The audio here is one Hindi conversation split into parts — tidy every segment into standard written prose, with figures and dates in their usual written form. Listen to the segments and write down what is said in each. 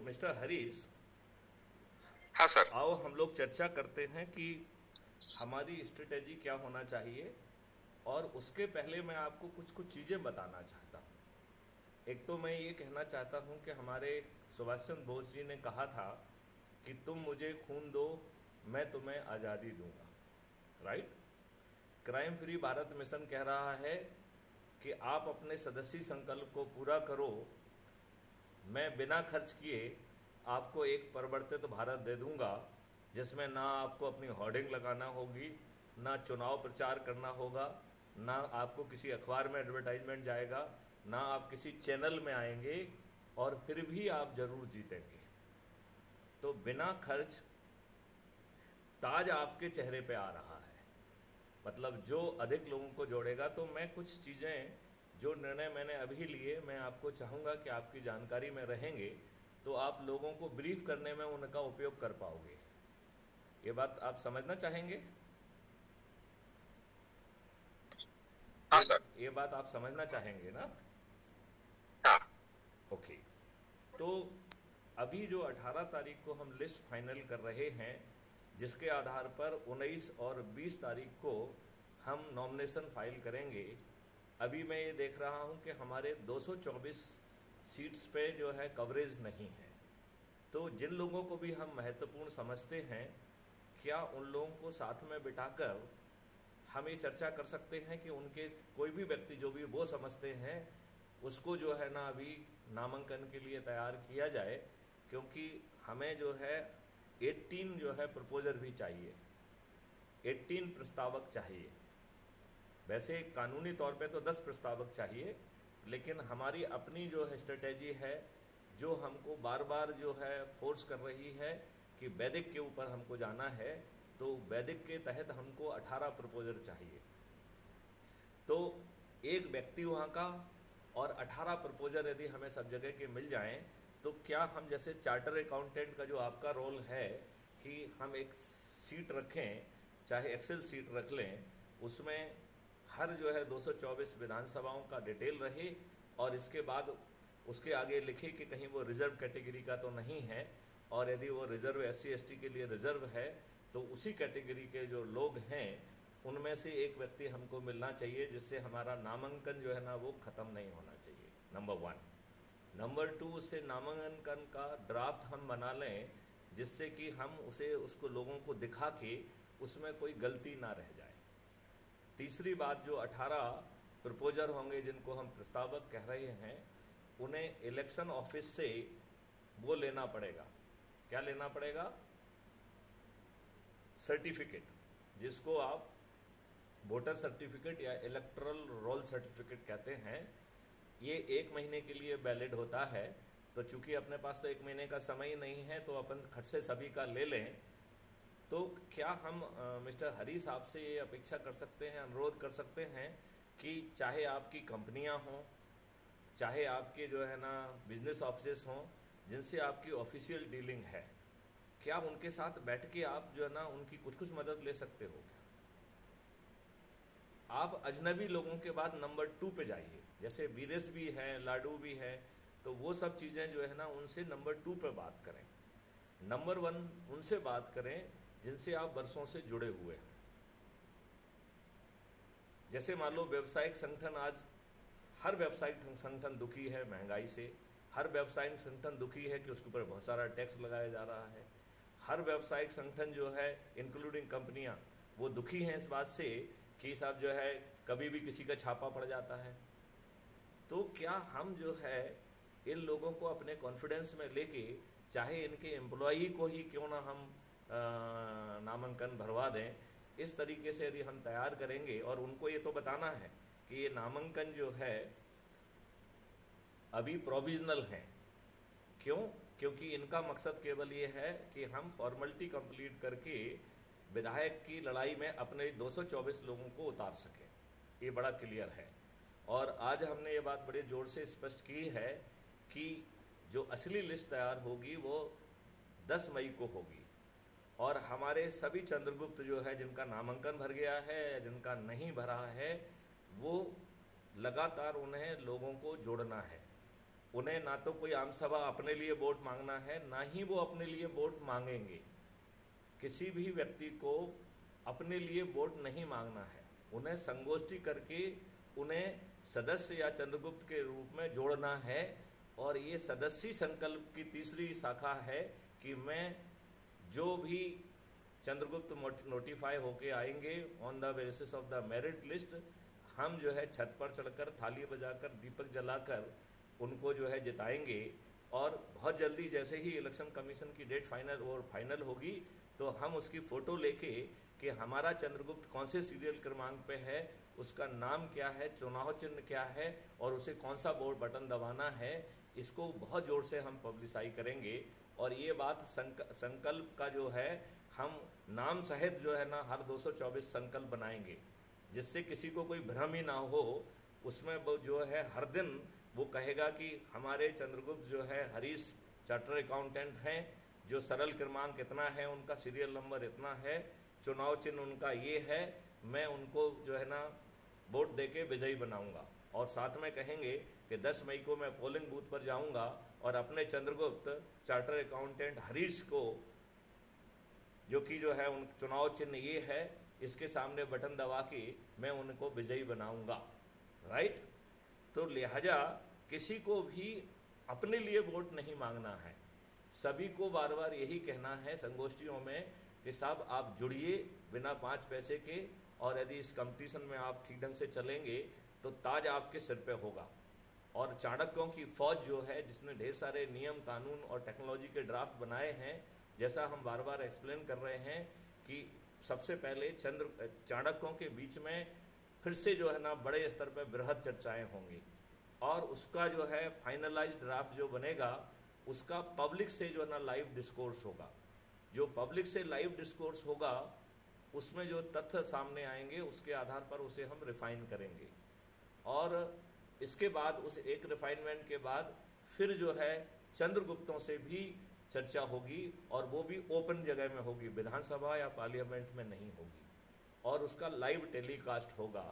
मिस्टर हरीश, हाँ सर। आओ हम लोग चर्चा करते हैं कि हमारी स्ट्रेटेजी क्या होना चाहिए। और उसके पहले मैं आपको कुछ कुछ चीज़ें बताना चाहता हूँ। एक तो मैं ये कहना चाहता हूँ कि हमारे सुभाष चंद्र बोस जी ने कहा था कि तुम मुझे खून दो, मैं तुम्हें आज़ादी दूंगा। Right. Crime free Bharat mission कह रहा है कि आप अपने सदस्य संकल्प को पूरा करो, मैं बिना खर्च किए आपको एक परिवर्तित भारत दे दूंगा, जिसमें ना आपको अपनी होर्डिंग लगाना होगी, ना चुनाव प्रचार करना होगा, ना आपको किसी अखबार में एडवर्टाइजमेंट जाएगा, ना आप किसी चैनल में आएंगे, और फिर भी आप जरूर जीतेंगे। तो बिना खर्च ताज आपके चेहरे पे आ रहा है। मतलब जो अधिक लोगों को जोड़ेगा। तो मैं कुछ चीज़ें, जो निर्णय मैंने अभी लिए, मैं आपको चाहूँगा कि आपकी जानकारी में रहेंगे, तो आप लोगों को ब्रीफ करने में उनका उपयोग कर पाओगे। ये बात आप समझना चाहेंगे? हाँ ये सर। ये बात आप समझना चाहेंगे ना? हाँ। ओके। तो अभी जो 18 तारीख को हम लिस्ट फाइनल कर रहे हैं, जिसके आधार पर 19 और 20 तारीख को हम नॉमिनेशन फाइल करेंगे। अभी मैं ये देख रहा हूँ कि हमारे 224 सीट्स पे जो है कवरेज नहीं है। तो जिन लोगों को भी हम महत्वपूर्ण समझते हैं, क्या उन लोगों को साथ में बिठाकर हम ये चर्चा कर सकते हैं कि उनके कोई भी व्यक्ति जो भी वो समझते हैं, उसको जो है ना अभी नामांकन के लिए तैयार किया जाए। क्योंकि हमें जो है 18 जो है प्रपोजर भी चाहिए, 18 प्रस्तावक चाहिए। वैसे कानूनी तौर पे तो 10 प्रस्तावक चाहिए, लेकिन हमारी अपनी जो है स्ट्रेटेजी है, जो हमको बार बार जो है फोर्स कर रही है कि वैदिक के ऊपर हमको जाना है, तो वैदिक के तहत हमको 18 प्रपोजर चाहिए। तो एक व्यक्ति वहाँ का और 18 प्रपोजर यदि हमें सब जगह के मिल जाएं, तो क्या हम जैसे चार्टर अकाउंटेंट का जो आपका रोल है कि हम एक सीट रखें, चाहे एक्सेल सीट रख लें, उसमें हर जो है 224 विधानसभाओं का डिटेल रहे, और इसके बाद उसके आगे लिखे कि कहीं वो रिजर्व कैटेगरी का तो नहीं है, और यदि वो रिजर्व एससी एसटी के लिए रिजर्व है, तो उसी कैटेगरी के जो लोग हैं उनमें से एक व्यक्ति हमको मिलना चाहिए, जिससे हमारा नामांकन जो है ना वो ख़त्म नहीं होना चाहिए। नंबर 1। नंबर 2, उससे नामांकन का ड्राफ्ट हम बना लें, जिससे कि हम उसे उसको लोगों को दिखा के उसमें कोई गलती ना रह जाए। तीसरी बात, जो 18 प्रपोजर होंगे जिनको हम प्रस्तावक कह रहे हैं, उन्हें इलेक्शन ऑफिस से वो लेना पड़ेगा। क्या लेना पड़ेगा? सर्टिफिकेट, जिसको आप वोटर सर्टिफिकेट या इलेक्टोरल रोल सर्टिफिकेट कहते हैं। ये 1 महीने के लिए वैलिड होता है। तो चूंकि अपने पास तो 1 महीने का समय ही नहीं है, तो अपन खट से सभी का ले लें। तो क्या हम मिस्टर हरीश आपसे ये अपेक्षा कर सकते हैं, अनुरोध कर सकते हैं कि चाहे आपकी कंपनियां हों, चाहे आपके जो है ना बिजनेस ऑफिस हों, जिनसे आपकी ऑफिशियल डीलिंग है, क्या उनके साथ बैठ के आप जो है ना उनकी कुछ कुछ मदद ले सकते हो? क्या आप अजनबी लोगों के बाद नंबर 2 पे जाइए, जैसे वीरेश भी हैं, लाडू भी हैं, तो वो सब चीज़ें जो है ना उनसे नंबर 2 पे बात करें। नंबर 1 उनसे बात करें जिनसे आप वर्षों से जुड़े हुए हैं। जैसे मान लो व्यवसायिक संगठन, आज हर व्यवसायिक संगठन दुखी है महंगाई से, हर व्यवसायिक संगठन दुखी है कि उसके ऊपर बहुत सारा टैक्स लगाया जा रहा है। हर व्यवसायिक संगठन जो है, इंक्लूडिंग कंपनियां, वो दुखी हैं इस बात से कि साहब जो है कभी भी किसी का छापा पड़ जाता है। तो क्या हम जो है इन लोगों को अपने कॉन्फिडेंस में लेके, चाहे इनके एम्प्लॉई को ही क्यों ना हम नामांकन भरवा दें, इस तरीके से यदि हम तैयार करेंगे, और उनको ये तो बताना है कि ये नामांकन जो है अभी प्रोविजनल हैं। क्यों? क्योंकि इनका मकसद केवल ये है कि हम फॉर्मेलिटी कंप्लीट करके विधायक की लड़ाई में अपने 224 लोगों को उतार सकें। ये बड़ा क्लियर है। और आज हमने ये बात बड़े ज़ोर से स्पष्ट की है कि जो असली लिस्ट तैयार होगी वो 10 मई को होगी। और हमारे सभी चंद्रगुप्त जो है, जिनका नामांकन भर गया है, जिनका नहीं भरा है, वो लगातार उन्हें लोगों को जोड़ना है। उन्हें ना तो कोई आम सभा अपने लिए वोट मांगना है, ना ही वो अपने लिए वोट मांगेंगे। किसी भी व्यक्ति को अपने लिए वोट नहीं मांगना है, उन्हें संगोष्ठी करके उन्हें सदस्य या चंद्रगुप्त के रूप में जोड़ना है। और ये सदस्य संकल्प की तीसरी शाखा है कि मैं जो भी चंद्रगुप्त नोटिफाई होके आएंगे on the basis of the merit list, हम जो है छत पर चढ़कर थाली बजाकर दीपक जलाकर उनको जो है जिताएंगे। और बहुत जल्दी जैसे ही इलेक्शन कमीशन की डेट फाइनल होगी तो हम उसकी फ़ोटो लेके कि हमारा चंद्रगुप्त कौन से सीरियल क्रमांक पे है, उसका नाम क्या है, चुनाव चिन्ह क्या है और उसे कौन सा बोर्ड बटन दबाना है, इसको बहुत ज़ोर से हम पब्लिसाई करेंगे। और ये बात संकल्प का जो है हम नाम सहित जो है ना हर 224 संकल्प बनाएंगे, जिससे किसी को कोई भ्रम ही ना हो। उसमें वो जो है हर दिन वो कहेगा कि हमारे चंद्रगुप्त जो है हरीश चार्टर अकाउंटेंट हैं, जो सरल क्रमांक इतना है, उनका सीरियल नंबर इतना है, चुनाव चिन्ह उनका ये है, मैं उनको जो है ना वोट देके विजयी बनाऊंगा। और साथ में कहेंगे कि 10 मई को मैं पोलिंग बूथ पर जाऊंगा और अपने चंद्रगुप्त चार्टर अकाउंटेंट हरीश को, जो कि जो है उन चुनाव चिन्ह ये है, इसके सामने बटन दबा के मैं उनको विजयी बनाऊंगा। राइट? तो लिहाजा किसी को भी अपने लिए वोट नहीं मांगना है। सभी को बार बार यही कहना है संगोष्ठियों में कि साहब आप जुड़िए बिना 5 पैसे के, और यदि इस कंपटीशन में आप ठीक ढंग से चलेंगे तो ताज आपके सिर पे होगा। और चाणक्यों की फौज जो है, जिसने ढेर सारे नियम कानून और टेक्नोलॉजी के ड्राफ्ट बनाए हैं, जैसा हम बार बार एक्सप्लेन कर रहे हैं कि सबसे पहले चाणक्यों के बीच में फिर से जो है ना बड़े स्तर पर बृहद चर्चाएं होंगी, और उसका जो है फाइनलाइज्ड ड्राफ्ट जो बनेगा उसका पब्लिक से जो है ना लाइव डिस्कोर्स होगा। जो पब्लिक से लाइव डिस्कोर्स होगा उसमें जो तथ्य सामने आएंगे उसके आधार पर उसे हम रिफाइन करेंगे। और इसके बाद उस एक रिफाइनमेंट के बाद फिर जो है चंद्रगुप्तों से भी चर्चा होगी, और वो भी ओपन जगह में होगी, विधानसभा या पार्लियामेंट में नहीं होगी, और उसका लाइव टेलीकास्ट होगा।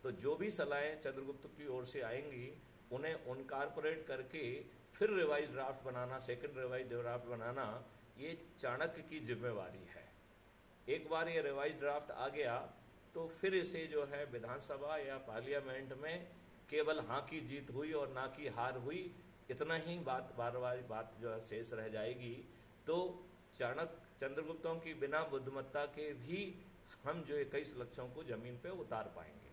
तो जो भी सलाहें चंद्रगुप्त की ओर से आएंगी उन्हें उनकारपोरेट करके फिर रिवाइज ड्राफ्ट बनाना, सेकंड रिवाइज ड्राफ्ट बनाना, ये चाणक्य की जिम्मेवारी है। एक बार ये रिवाइज ड्राफ्ट आ गया तो फिर इसे जो है विधानसभा या पार्लियामेंट में केवल हाँ की जीत हुई और ना की हार हुई, इतना ही बार बात जो है शेष रह जाएगी। तो चंद्रगुप्तों की बिना बुद्धिमत्ता के भी हम जो 21 लक्षों को ज़मीन पे उतार पाएंगे।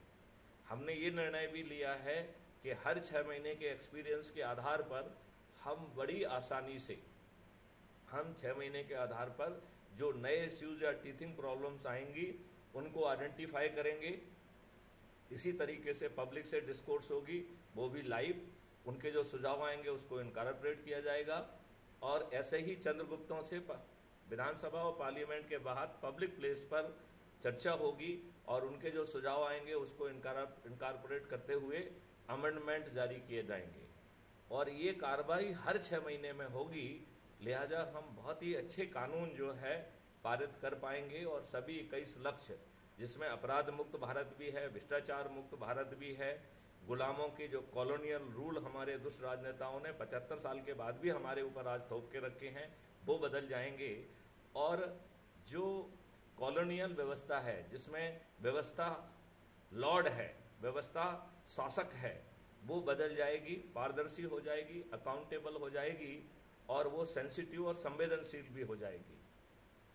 हमने ये निर्णय भी लिया है कि हर 6 महीने के एक्सपीरियंस के आधार पर हम बड़ी आसानी से, हम 6 महीने के आधार पर जो नए इश्यूज या टीथिंग प्रॉब्लम्स आएंगी उनको आइडेंटिफाई करेंगे। इसी तरीके से पब्लिक से डिस्कोर्स होगी, वो भी लाइव, उनके जो सुझाव आएंगे उसको इनकॉर्पोरेट किया जाएगा। और ऐसे ही चंद्रगुप्तों से विधानसभा और पार्लियामेंट के बाहर पब्लिक प्लेस पर चर्चा होगी, और उनके जो सुझाव आएंगे उसको इनकॉर्पोरेट करते हुए अमेंडमेंट जारी किए जाएंगे। और ये कार्रवाई हर 6 महीने में होगी, लिहाजा हम बहुत ही अच्छे कानून जो है पारित कर पाएंगे। और सभी 21 लक्ष्य, जिसमें अपराध मुक्त भारत भी है, भ्रष्टाचार मुक्त भारत भी है, गुलामों के जो कॉलोनियल रूल हमारे दुष्ट राजनेताओं ने 75 साल के बाद भी हमारे ऊपर आज थोप के रखे हैं, वो बदल जाएंगे। और जो कॉलोनियल व्यवस्था है, जिसमें व्यवस्था लॉर्ड है, व्यवस्था शासक है, वो बदल जाएगी, पारदर्शी हो जाएगी, अकाउंटेबल हो जाएगी, और वो सेंसिटिव और संवेदनशील भी हो जाएगी।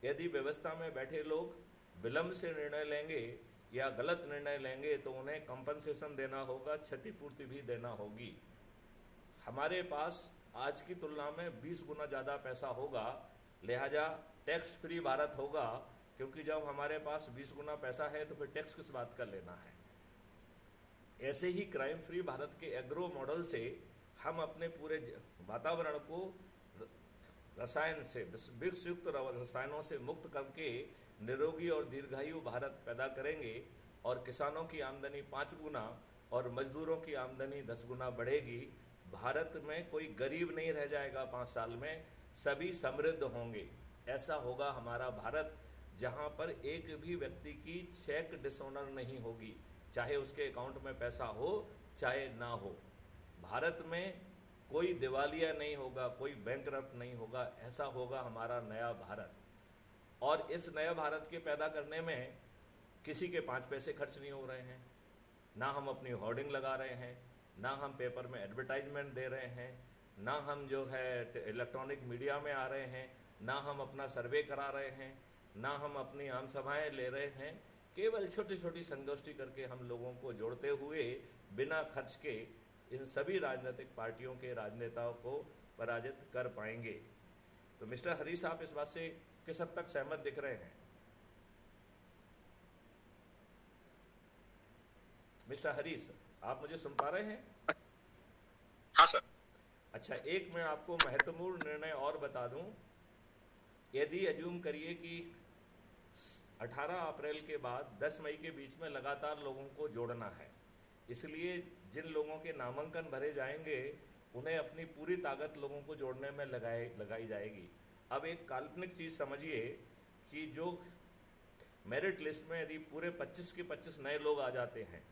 यदि व्यवस्था में बैठे लोग विलंब से निर्णय लेंगे या गलत निर्णय लेंगे तो उन्हें कंपनसेशन देना होगा, क्षतिपूर्ति भी देना होगी। हमारे पास आज की तुलना में 20 गुना ज़्यादा पैसा होगा, लिहाजा टैक्स फ्री भारत होगा, क्योंकि जब हमारे पास 20 गुना पैसा है तो फिर टैक्स किस बात का लेना है। ऐसे ही क्राइम फ्री भारत के एग्रो मॉडल से हम अपने पूरे वातावरण को रसायन से, विषयुक्त रसायनों से मुक्त करके निरोगी और दीर्घायु भारत पैदा करेंगे, और किसानों की आमदनी 5 गुना और मजदूरों की आमदनी 10 गुना बढ़ेगी। भारत में कोई गरीब नहीं रह जाएगा, 5 साल में सभी समृद्ध होंगे। ऐसा होगा हमारा भारत, जहां पर एक भी व्यक्ति की चेक डिसऑनर नहीं होगी, चाहे उसके अकाउंट में पैसा हो चाहे ना हो। भारत में कोई दिवालिया नहीं होगा, कोई बैंकरप्ट नहीं होगा, ऐसा होगा हमारा नया भारत। और इस नए भारत के पैदा करने में किसी के 5 पैसे खर्च नहीं हो रहे हैं, ना हम अपनी होर्डिंग लगा रहे हैं, ना हम पेपर में एडवर्टाइजमेंट दे रहे हैं, ना हम जो है इलेक्ट्रॉनिक मीडिया में आ रहे हैं, ना हम अपना सर्वे करा रहे हैं, ना हम अपनी आम सभाएं ले रहे हैं। केवल छोटी छोटी संगोष्ठी करके हम लोगों को जोड़ते हुए बिना खर्च के इन सभी राजनीतिक पार्टियों के राजनेताओं को पराजित कर पाएंगे। तो मिस्टर हरीश, आप इस बात से किस हद तक सहमत दिख रहे हैं? मिस्टर हरीश, आप मुझे सुन पा रहे हैं? हाँ सर। अच्छा, एक मैं आपको महत्वपूर्ण निर्णय और बता दूं। यदि अज्यूम करिए कि 18 अप्रैल के बाद 10 मई के बीच में लगातार लोगों को जोड़ना है, इसलिए जिन लोगों के नामांकन भरे जाएंगे उन्हें अपनी पूरी ताकत लोगों को जोड़ने में लगाई जाएगी। अब एक काल्पनिक चीज़ समझिए कि जो मेरिट लिस्ट में यदि पूरे 25 के 25 नए लोग आ जाते हैं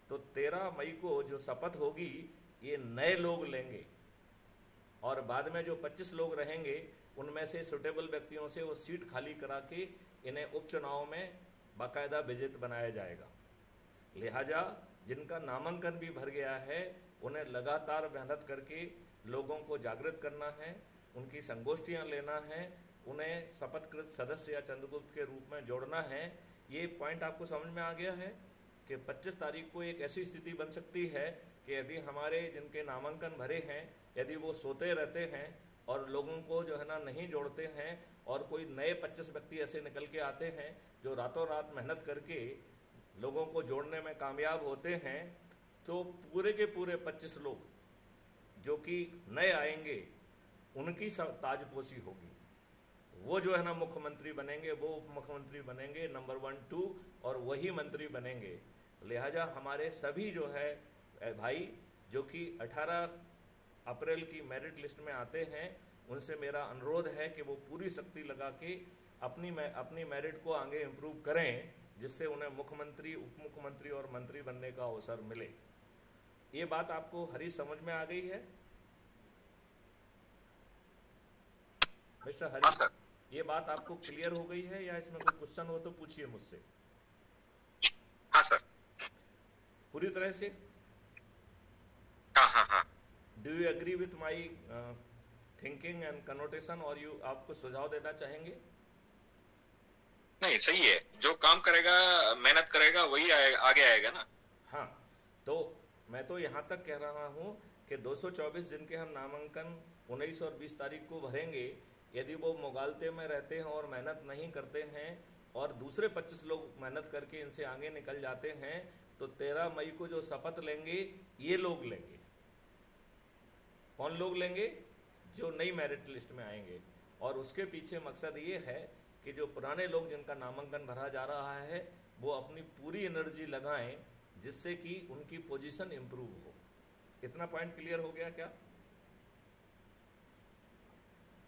तो 13 मई को जो शपथ होगी ये नए लोग लेंगे, और बाद में जो 25 लोग रहेंगे उनमें से सुटेबल व्यक्तियों से वो सीट खाली करा के इन्हें उपचुनाव में बाकायदा विजेता बनाया जाएगा। लिहाजा जिनका नामांकन भी भर गया है उन्हें लगातार मेहनत करके लोगों को जागृत करना है, उनकी संगोष्ठियां लेना है, उन्हें शपथकृत सदस्य या चंद्रगुप्त के रूप में जोड़ना है। ये पॉइंट आपको समझ में आ गया है कि 25 तारीख को एक ऐसी स्थिति बन सकती है कि यदि हमारे जिनके नामांकन भरे हैं यदि वो सोते रहते हैं और लोगों को जो है ना नहीं जोड़ते हैं, और कोई नए 25 व्यक्ति ऐसे निकल के आते हैं जो रातों रात मेहनत करके लोगों को जोड़ने में कामयाब होते हैं, तो पूरे के पूरे 25 लोग जो कि नए आएंगे उनकी सब ताजपोशी होगी। वो जो है ना मुख्यमंत्री बनेंगे, वो उप मुख्यमंत्री बनेंगे, नंबर 1 2, और वही मंत्री बनेंगे। लिहाजा हमारे सभी जो है भाई जो कि 18 अप्रैल की मेरिट लिस्ट में आते हैं उनसे मेरा अनुरोध है कि वो पूरी शक्ति लगा के अपनी मेरिट को आगे इम्प्रूव करें, जिससे उन्हें मुख्यमंत्री, उप मुख्यमंत्री और मंत्री बनने का अवसर मिले। ये बात आपको हरीश समझ में आ गई है? मिस्टर हरीश, ये बात आपको क्लियर हो गई है या इसमें कोई क्वेश्चन हो तो पूछिए मुझसे। हाँ सर, पूरी तरह से? हाँ। Do you agree with my thinking and connotation, और यू आपको सुझाव देना चाहेंगे? नहीं, सही है। जो काम करेगा, मेहनत करेगा, वही आगे आएगा ना। हाँ, तो मैं तो यहाँ तक कह रहा हूँ कि 224 जिनके हम नामांकन 19 और 20 तारीख को भरेंगे, यदि वो मुगालते में रहते हैं और मेहनत नहीं करते हैं और दूसरे 25 लोग मेहनत करके इनसे आगे निकल जाते हैं, तो 13 मई को जो शपथ लेंगे ये लोग लेंगे। कौन लोग लेंगे? जो नई मेरिट लिस्ट में आएंगे। और उसके पीछे मकसद ये है कि जो पुराने लोग जिनका नामांकन भरा जा रहा है वो अपनी पूरी एनर्जी लगाएं, जिससे कि उनकी पोजीशन इम्प्रूव हो। इतना पॉइंट क्लियर हो गया क्या?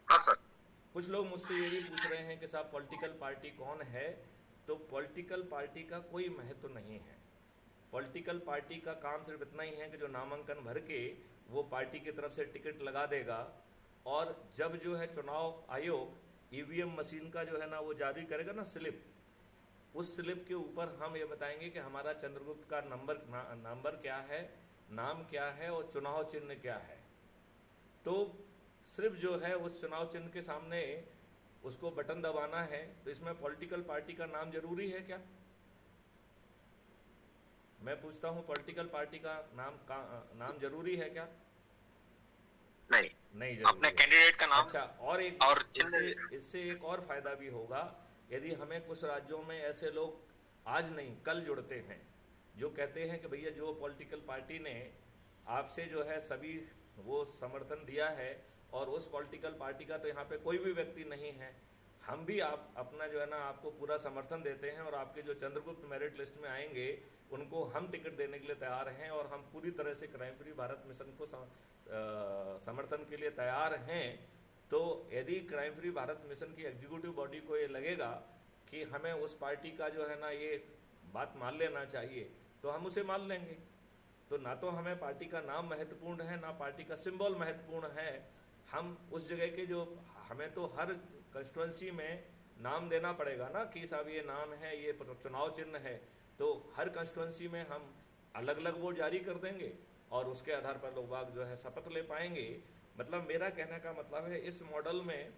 हाँ सर। कुछ लोग मुझसे ये भी पूछ रहे हैं कि साहब पॉलिटिकल पार्टी कौन है? तो पॉलिटिकल पार्टी का कोई महत्व नहीं है। पॉलिटिकल पार्टी का काम सिर्फ इतना ही है कि जो नामांकन भर के वो पार्टी की तरफ से टिकट लगा देगा, और जब जो है चुनाव आयोग ईवीएम मशीन का जो है ना वो जारी करेगा ना स्लिप, उस स्लिप के ऊपर हम ये बताएंगे कि हमारा चंद्रगुप्त का नंबर क्या है, नाम क्या है और चुनाव चिन्ह क्या है। तो सिर्फ जो है उस चुनाव चिन्ह के सामने उसको बटन दबाना है। तो इसमें पॉलिटिकल पार्टी का नाम जरूरी है क्या? मैं पूछता हूँ, पॉलिटिकल पार्टी का नाम जरूरी है क्या? नहीं जरूरी अपने है। कैंडिडेट का नाम। अच्छा, और एक और इससे एक और फायदा भी होगा। यदि हमें कुछ राज्यों में ऐसे लोग आज नहीं कल जुड़ते हैं जो कहते हैं कि भैया जो पॉलिटिकल पार्टी ने आपसे जो है सभी वो समर्थन दिया है और उस पॉलिटिकल पार्टी का तो यहाँ पे कोई भी व्यक्ति नहीं है, हम भी आप अपना जो है ना आपको पूरा समर्थन देते हैं, और आपके जो चंद्रगुप्त मेरिट लिस्ट में आएंगे उनको हम टिकट देने के लिए तैयार हैं, और हम पूरी तरह से क्राइम फ्री भारत मिशन को समर्थन के लिए तैयार हैं। तो यदि क्राइम फ्री भारत मिशन की एग्जीक्यूटिव बॉडी को ये लगेगा कि हमें उस पार्टी का जो है ना ये बात मान लेना चाहिए, तो हम उसे मान लेंगे। तो ना तो हमें पार्टी का नाम महत्वपूर्ण है, ना पार्टी का सिंबल महत्वपूर्ण है। हम उस जगह के जो, हमें तो हर कंस्टिट्यूंसी में नाम देना पड़ेगा ना कि साहब ये नाम है, ये चुनाव चिन्ह है। तो हर कंस्टिट्यूंसी में हम अलग अलग वोट जारी कर देंगे और उसके आधार पर लोग बाग जो है शपथ ले पाएंगे। मतलब मेरा कहने का मतलब है, इस मॉडल में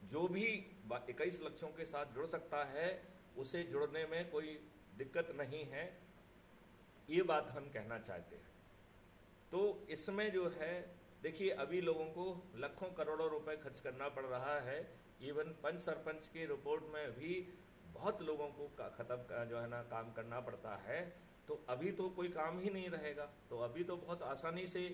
जो भी 21 लक्षों के साथ जुड़ सकता है उसे जुड़ने में कोई दिक्कत नहीं है, ये बात हम कहना चाहते हैं। तो इसमें जो है देखिए, अभी लोगों को लाखों करोड़ों रुपए खर्च करना पड़ रहा है। इवन पंच सरपंच की रिपोर्ट में भी बहुत लोगों को ख़त्म का जो है ना काम करना पड़ता है। तो अभी तो कोई काम ही नहीं रहेगा, तो अभी तो बहुत आसानी से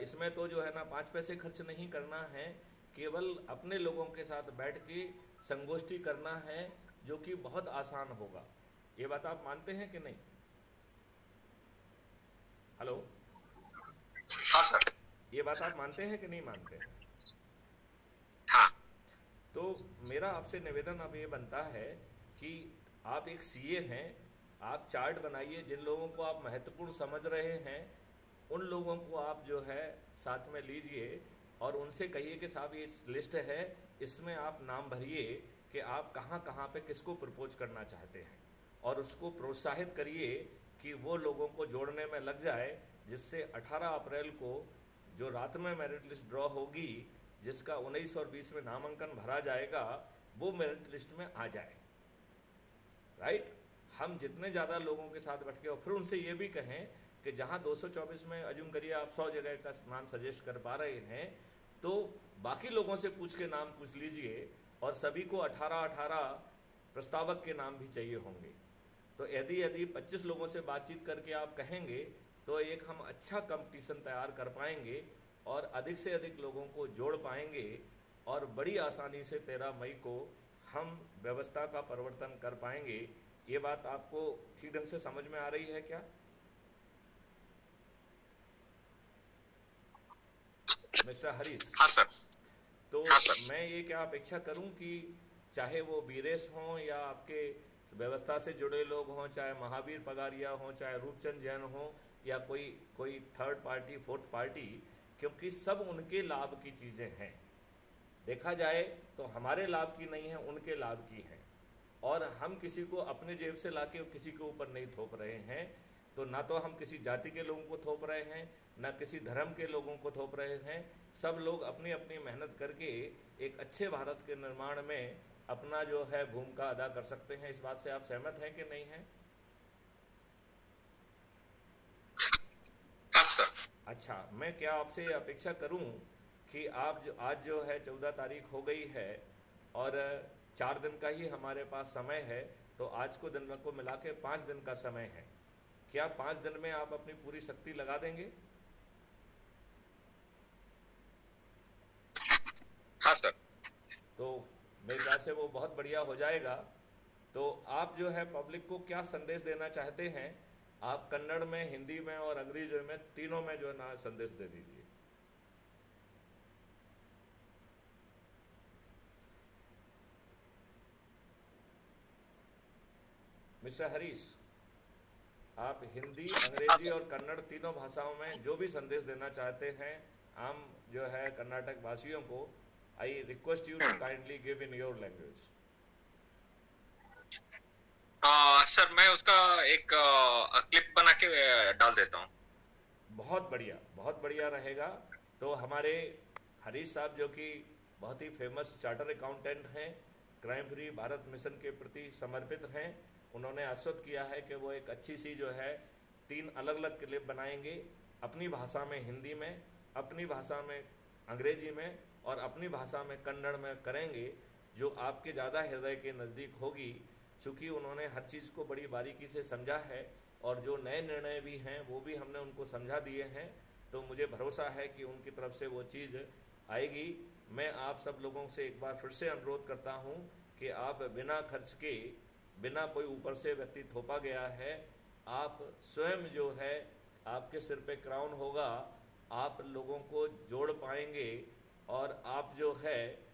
इसमें तो जो है ना 5 पैसे खर्च नहीं करना है, केवल अपने लोगों के साथ बैठ के संगोष्ठी करना है, जो कि बहुत आसान होगा। ये बात आप मानते हैं कि नहीं? हेलो, हाँ सर। ये बात आप मानते हैं कि नहीं मानते हैं? हाँ। तो मेरा आपसे निवेदन अब ये बनता है कि आप एक सीए हैं, आप चार्ट बनाइए, जिन लोगों को आप महत्वपूर्ण समझ रहे हैं उन लोगों को आप जो है साथ में लीजिए और उनसे कहिए कि साहब ये लिस्ट है, इसमें आप नाम भरिए कि आप कहाँ कहाँ पे किसको प्रपोज करना चाहते हैं, और उसको प्रोत्साहित करिए कि वो लोगों को जोड़ने में लग जाए, जिससे 18 अप्रैल को जो रात में मेरिट लिस्ट ड्रॉ होगी, जिसका 19 और 20 में नामांकन भरा जाएगा, वो मेरिट लिस्ट में आ जाए। राइट? हम जितने ज़्यादा लोगों के साथ बैठ के और फिर उनसे ये भी कहें कि जहाँ 224 में अज्यूम करिए आप 100 जगह का नाम सजेस्ट कर पा रहे हैं, तो बाकी लोगों से पूछ के नाम पूछ लीजिए, और सभी को 18-18 प्रस्तावक के नाम भी चाहिए होंगे। तो यदि 25 लोगों से बातचीत करके आप कहेंगे तो एक हम अच्छा कंपटीशन तैयार कर पाएंगे और अधिक से अधिक लोगों को जोड़ पाएंगे, और बड़ी आसानी से 13 मई को हम व्यवस्था का परिवर्तन कर पाएंगे। ये बात आपको ठीक ढंग से समझ में आ रही है क्या मिस्टर हरीश? हाँ सर। तो हाँ सर। मैं ये क्या अपेक्षा करूं कि चाहे वो बीरेश हों या आपके व्यवस्था से जुड़े लोग हों, चाहे महावीर पगारिया हों, चाहे रूपचंद जैन हों, या कोई थर्ड पार्टी, फोर्थ पार्टी, क्योंकि सब उनके लाभ की चीज़ें हैं। देखा जाए तो हमारे लाभ की नहीं है, उनके लाभ की है, और हम किसी को अपने जेब से लाके किसी के ऊपर नहीं थोप रहे हैं। तो ना तो हम किसी जाति के लोगों को थोप रहे हैं, ना किसी धर्म के लोगों को थोप रहे हैं। सब लोग अपनी अपनी मेहनत करके एक अच्छे भारत के निर्माण में अपना जो है भूमिका अदा कर सकते हैं। इस बात से आप सहमत हैं कि नहीं हैं? हाँ सर। अच्छा, मैं क्या आपसे अपेक्षा करूं कि आप जो आज जो है 14 तारीख हो गई है और 4 दिन का ही हमारे पास समय है, तो आज को दिन को मिला के 5 दिन का समय है। क्या 5 दिन में आप अपनी पूरी शक्ति लगा देंगे? हाँ सर। तो मेरे ख्याल से वो बहुत बढ़िया हो जाएगा। तो आप जो है पब्लिक को क्या संदेश देना चाहते हैं? आप कन्नड़ में, हिंदी में और अंग्रेजी में, तीनों में जो है ना संदेश दे दीजिए। मिस्टर हरीश, आप हिंदी, अंग्रेजी और कन्नड़ तीनों भाषाओं में जो भी संदेश देना चाहते हैं आम जो है कर्नाटक वासियों को, I request you to kindly give in your language. Sir मैं उसका एक क्लिप बना के डाल देता हूँ। बहुत बढ़िया रहेगा। तो हमारे हरीश साहब जो कि बहुत ही फेमस चार्टर अकाउंटेंट हैं, क्राइम फ्री भारत मिशन के प्रति समर्पित हैं, उन्होंने आश्वस्त किया है कि वो एक अच्छी सी जो है 3 अलग अलग क्लिप बनाएंगे, अपनी भाषा में हिंदी में, अपनी भाषा में अंग्रेजी में और अपनी भाषा में कन्नड़ में करेंगे, जो आपके ज़्यादा हृदय के नज़दीक होगी। चूँकि उन्होंने हर चीज़ को बड़ी बारीकी से समझा है और जो नए निर्णय भी हैं वो भी हमने उनको समझा दिए हैं, तो मुझे भरोसा है कि उनकी तरफ से वो चीज़ आएगी। मैं आप सब लोगों से एक बार फिर से अनुरोध करता हूँ कि आप बिना खर्च के, बिना कोई ऊपर से व्यक्ति थोपा गया है, आप स्वयं जो है आपके सिर पे क्राउन होगा, आप लोगों को जोड़ पाएंगे और आप जो है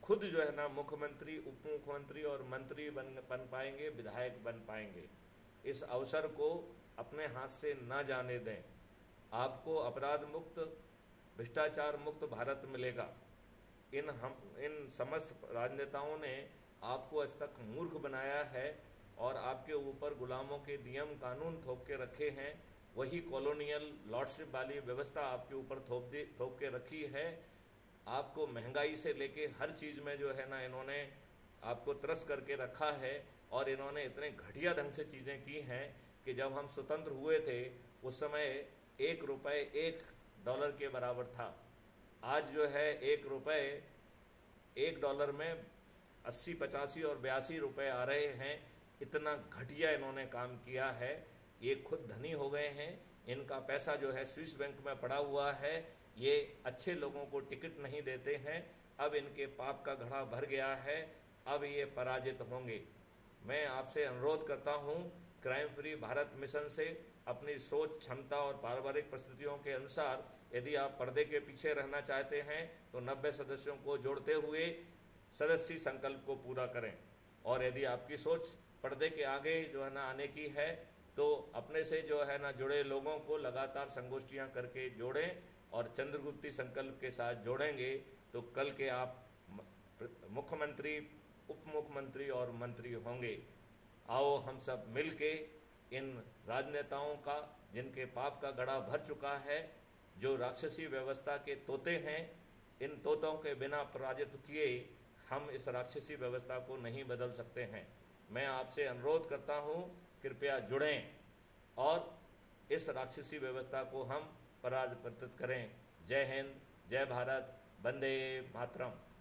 खुद जो है ना मुख्यमंत्री, उप मुख्यमंत्री और मंत्री बन पाएंगे, विधायक बन पाएंगे। इस अवसर को अपने हाथ से न जाने दें। आपको अपराध मुक्त, भ्रष्टाचार मुक्त भारत मिलेगा। इन समस्त राजनेताओं ने आपको आज तक मूर्ख बनाया है और आपके ऊपर गुलामों के नियम कानून थोप के रखे हैं। वही कॉलोनियल लॉर्डशिप वाली व्यवस्था आपके ऊपर थोप के रखी है। आपको महंगाई से लेके हर चीज़ में जो है ना, इन्होंने आपको त्रस्त करके रखा है। और इन्होंने इतने घटिया ढंग से चीज़ें की हैं कि जब हम स्वतंत्र हुए थे उस समय $1 के बराबर था। आज जो है $1 में 80, 85 और 82 रुपये आ रहे हैं। इतना घटिया इन्होंने काम किया है। ये खुद धनी हो गए हैं। इनका पैसा जो है स्विस बैंक में पड़ा हुआ है। ये अच्छे लोगों को टिकट नहीं देते हैं। अब इनके पाप का घड़ा भर गया है। अब ये पराजित होंगे। मैं आपसे अनुरोध करता हूँ, क्राइम फ्री भारत मिशन से अपनी सोच, क्षमता और पारिवारिक परिस्थितियों के अनुसार यदि आप पर्दे के पीछे रहना चाहते हैं तो 90 सदस्यों को जोड़ते हुए सदस्य संकल्प को पूरा करें। और यदि आपकी सोच पर्दे के आगे जो है ना आने की है तो अपने से जो है ना जुड़े लोगों को लगातार संगोष्ठियां करके जोड़ें और चंद्रगुप्ती संकल्प के साथ जोड़ेंगे तो कल के आप मुख्यमंत्री, उप मुख्यमंत्री और मंत्री होंगे। आओ हम सब मिल के इन राजनेताओं का, जिनके पाप का घड़ा भर चुका है, जो राक्षसी व्यवस्था के तोते हैं, इन तोतों के बिना पराजित किए हम इस राक्षसी व्यवस्था को नहीं बदल सकते हैं। मैं आपसे अनुरोध करता हूँ, कृपया जुड़ें और इस राक्षसी व्यवस्था को हम पराजित करें। जय हिंद, जय भारत, वंदे मातरम।